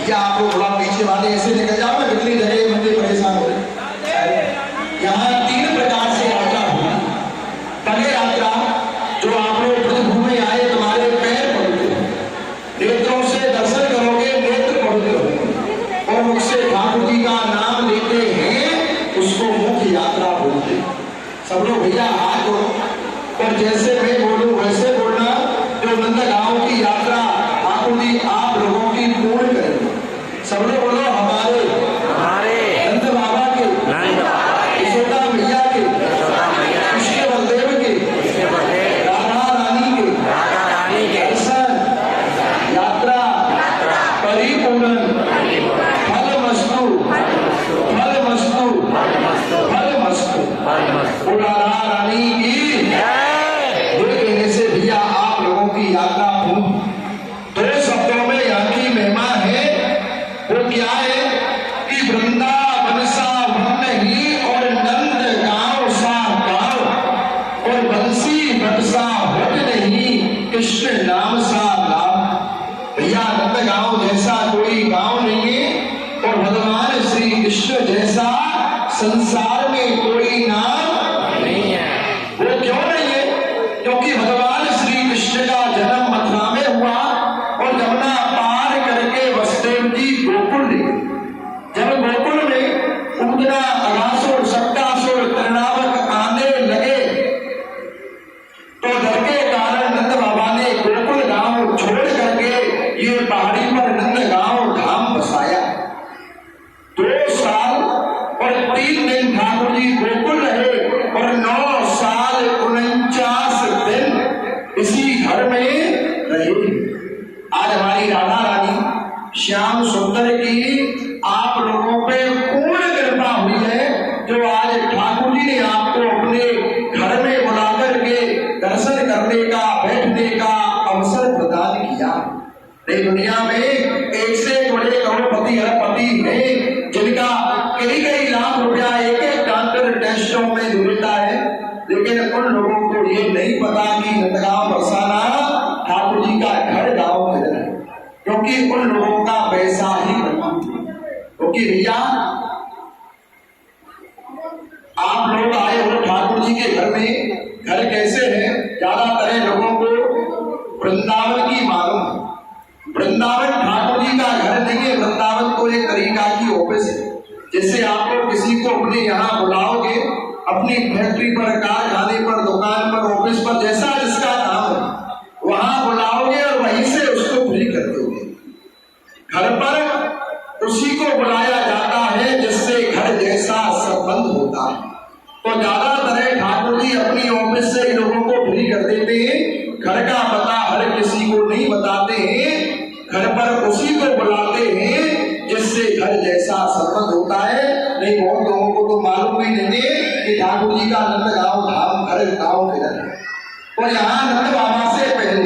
या आप लोग थोड़ा पीछे वाले ऐसे निकल जाओ ना, कितनी जगह बंदे परेशान हो रहे। यहाँ 3 प्रकार से यात्रा हुई। पहले यात्रा जो आप लोग ब्रजभूमि में आए, तुम्हारे पैर पड़ते हो, नेत्रों से दर्शन करोगे, नेत्र पड़ते हो और मुख से ठाकुर जी का नाम लेते हैं, उसको मुख्य यात्रा बोलते। सब लोग भैया हाथ जोड़ो और जैसे मैं बोलूं वैसे बोलना। जो नंदगांव की यात्रा ठाकुर जी आप लोगों की पूर्ण करेंगे। सब लोग बोलो हमारे नंद बाबा के, यशोदा मैया के, कृष्ण बलदेव के, राधा रानी के दर्शन यात्रा परिपूर्ण फलमस्तु फलमस्तु फलमस्तु। राधा रानी की कहने से भैया आप लोगों की यात्रा पूर्ण। 2 शब्दों में यहाँ की महिमा है, वो क्या है कि वृंदावन सा वन नहीं और नंद गांव सा गांव और बंसी बट सा बट नहीं, कृष्ण नाम सा नाम। भैया नंद गांव जैसा कोई गांव नहीं है और भगवान श्री कृष्ण जैसा संसार में कोई नाम नहीं है। वो क्यों नहीं है? क्योंकि भगवान श्री कृष्ण का जन्म मथुरा में हुआ और यमुना पार करके वसुदेव जी गोकुल गए। जब गोकुल में उंदरा, अघासुर, शक्तासुर, त्रिनावक आने लगे तो डर के कारण नंद बाबा ने गोकुल गांव छोड़ करके ये पहाड़ी पर नंद गांव धाम बसाया। 2 साल और 3 दिन ठाकुर जी गोकुल रहे और 9 साल 49 दिन इसी घर में रहे। आज हमारी राधा रानी श्याम सुंदर की आप लोगों पे पूर्ण कृपा हुई है, जो आज ठाकुर जी ने आपको अपने घर में बुलाकर के दर्शन करने का, बैठने का अवसर प्रदान किया। दुनिया में एक से बड़े करोड़पति अरबपति हैं जिनका कई लाख रुपया एक डॉक्टर टेस्टों में मिलता है, लेकिन उन लोगों को ये नहीं पता कि नंदगांव बरसाना ठाकुर जी का घर गांव किधर है, क्योंकि उन लोगों का पैसा ही बना। क्योंकि भैया आप लोग आए हो ठाकुर जी के घर में, घर कैसे है ज्यादातर लोगों को वृंदावन की मालूम है। वृंदावन ठाकुर जी का घर नहीं है, वृंदावन तो एक तरीका की ऑफिस है। जैसे आप लोग किसी को अपने यहाँ बुलाओगे, अपनी फैक्ट्री पर, कारखाने पर, दुकान पर, ऑफिस पर, जैसा जिसका काम है वहां बुलाओगे और वहीं से उसको फ्री कर दोगे। घर पर उसी को बुलाया जाता है जिससे घर जैसा संबंध होता है। तो ज्यादातर ठाकुर जी अपनी ऑफिस से लोगों को फ्री कर देते हैं, घर का पता हर किसी को नहीं बताते हैं, घर पर उसी को बुलाते हैं जिससे घर जैसा संबंध होता है। नहीं बहुत लोगों को तो मालूम ही नहीं है कि ठाकुर जी का नंदगांव धाम घर गांव किधर है। और यहाँ नंद बाबा से पहले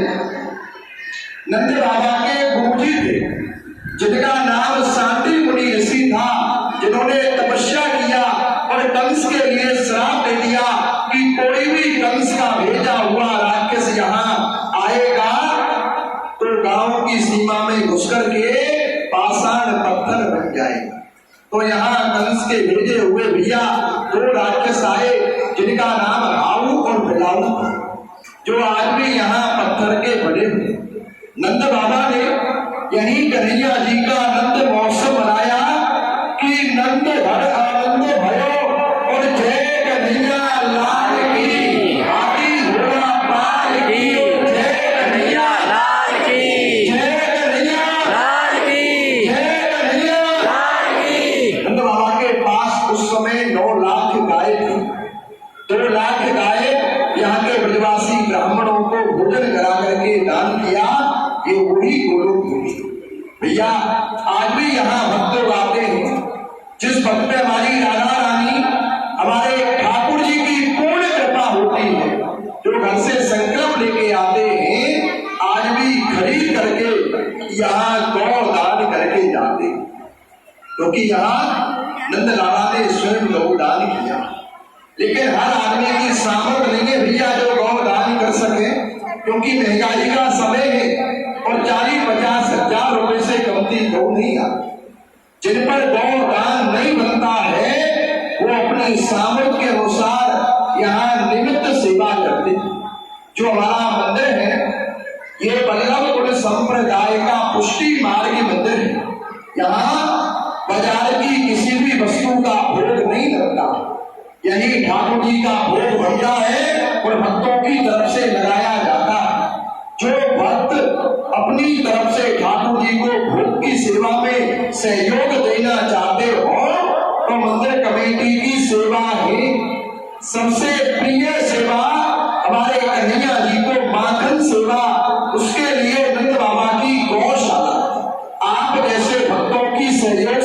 नंद बाबा के गुरुजी थे जिनका नाम शांति मुनि ऋषि था, जिन्होंने तपस्या किया और कंस के लिए श्राप दे दिया कि कोई भी कंस का भेजा हुआ राक्षस यहाँ आएगा तो गांव की सीमा में घुस करके पाषाण पत्थर बन जाएगा। तो यहाँ कंस के भेजे हुए भैया 2 राक्षस आए जिनका नाम राहु और बिलाऊ था, जो आज भी यहाँ पत्थर के बने हुए। नंद बाबा ने यही कन्हैया जी का नंद महोत्सव बनाया कि नंद घर आनंद भयो और जय कन्हैया लाल की, हाथी घोड़ा पाल की, जय कन्हैया लाल की, जय कन्हैया लाल की, जय कन्हैया लाल की। नंद बाबा के पास उस समय 9 लाख गाय थी। 2 लाख गाय यहाँ के ब्रजवासी ब्राह्मणों को भोजन करा करके दान किया। ये वही गोलोक भूमि भैया आज भी यहाँ भक्त लोग आते हैं। जिस भक्त पे हमारी राधा रानी, हमारे ठाकुर जी की पूर्ण कृपा होती है, जो घर से संकल्प लेके आते हैं, आज भी खरीद करके यहाँ गौ दान करके जाते हैं, क्योंकि यहाँ नंद लाला ने स्वयं गौ दान किया। लेकिन हर आदमी की सामर्थ्य नहीं है भैया जो गौ दान कर सके, क्योंकि महंगाई का समय है और 40-50 हजार रुपए से कमती गौ भोग नहीं आता। जिन पर गौ दान नहीं बनता है वो अपने सामर्थ्य के अनुसार यहाँ निमित्त सेवा करते हैं। जो हमारा मंदिर है ये वल्लभ कुल संप्रदाय का पुष्टि मार्ग मंदिर है। यहाँ बाजार की किसी भी वस्तु का भोग नहीं लगता। यही ठाकुर जी का भोग बनता है और भक्तों की तरफ से लगाया जाता है। जो भक्त अपनी तरफ से ठाकुर जी को भोग की सेवा में सहयोग देना चाहते हो तो मंदिर कमेटी की सेवा ही सबसे प्रिय सेवा। हमारे कन्हैया जी को माखन सेवा, उसके लिए नंद बाबा की गौशाला। आप जैसे भक्तों की सहयोग